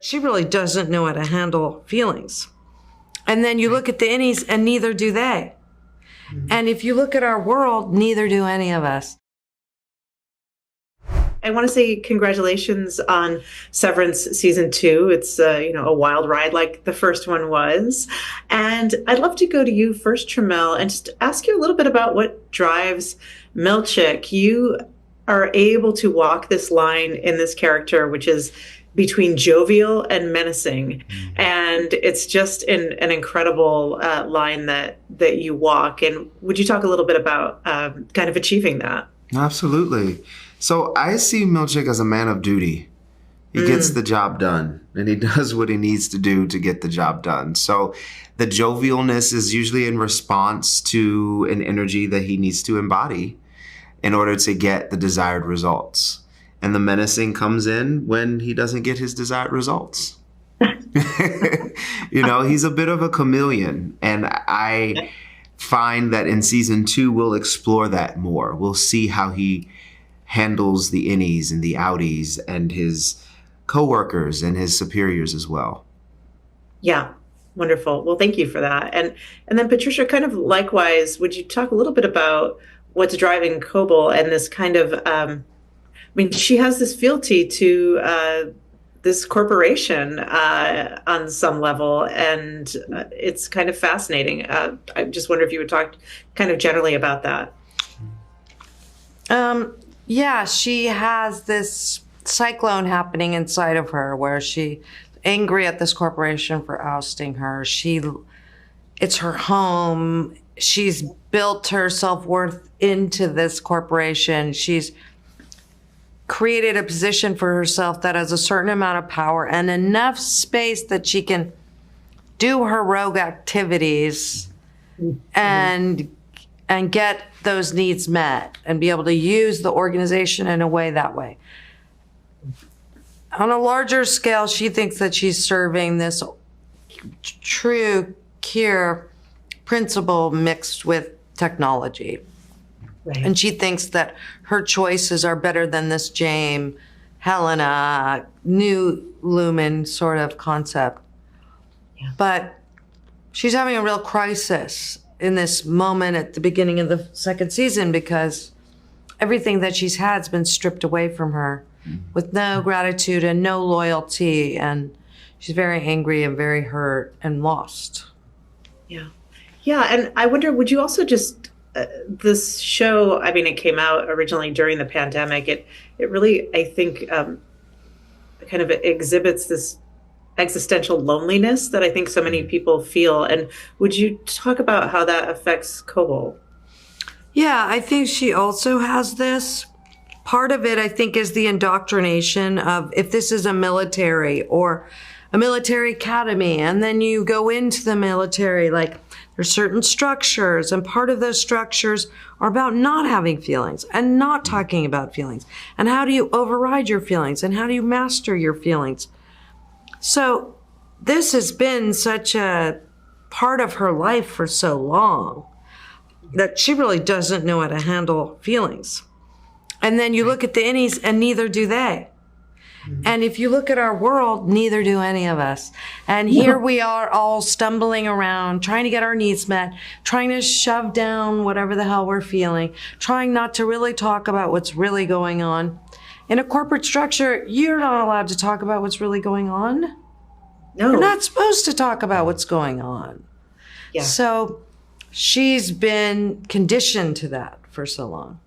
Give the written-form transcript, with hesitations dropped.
She really doesn't know how to handle feelings. And then you look at the innies and neither do they. And if you look at our world, neither do any of us. I want to say congratulations on Severance season 2. It's a wild ride like the first one was. And I'd love to go to you first, Tramell, and just ask you a little bit about what drives Milchick. You are able to walk this line in this character, which is between jovial and menacing. And it's just an incredible line that you walk. And would you talk a little bit about kind of achieving that? Absolutely. So I see Milchick as a man of duty. He gets the job done, and he does what he needs to do to get the job done. So the jovialness is usually in response to an energy that he needs to embody in order to get the desired results. And the menacing comes in when he doesn't get his desired results. He's a bit of a chameleon. And I find that in season 2, we'll explore that more. We'll see how he handles the innies and the outies and his coworkers and his superiors as well. Yeah. Wonderful. Well, thank you for that. And then Patricia, kind of likewise, would you talk a little bit about what's driving Coble and this kind of, she has this fealty to this corporation on some level, and it's kind of fascinating. I just wonder if you would talk kind of generally about that. Yeah, she has this cyclone happening inside of her where she's angry at this corporation for ousting her. It's her home. She's built her self-worth into this corporation. She's created a position for herself that has a certain amount of power and enough space that she can do her rogue activities and get those needs met and be able to use the organization in a way that way. On a larger scale, she thinks that she's serving this true queer principle mixed with technology. Right. And she thinks that her choices are better than this James, Helena, new Lumen sort of concept. Yeah. But she's having a real crisis in this moment at the beginning of the second season because everything that she's had has been stripped away from her with no gratitude and no loyalty. And she's very angry and very hurt and lost. Yeah. Yeah. And I wonder, would you also just, this show, it came out originally during the pandemic. It really, I think, kind of exhibits this existential loneliness that I think so many people feel. And would you talk about how that affects Coble? Yeah, I think she also has this. Part of it, I think, is the indoctrination of if this is a military or a military academy, and then you go into the military, like there's certain structures, and part of those structures are about not having feelings and not talking about feelings. And how do you override your feelings? And how do you master your feelings? So this has been such a part of her life for so long that she really doesn't know how to handle feelings. And then you look at the innies and neither do they. And if you look at our world, neither do any of us. And here we are all stumbling around, trying to get our needs met, trying to shove down whatever the hell we're feeling, trying not to really talk about what's really going on. In a corporate structure, you're not allowed to talk about what's really going on. No. You're not supposed to talk about what's going on. Yeah. So she's been conditioned to that for so long.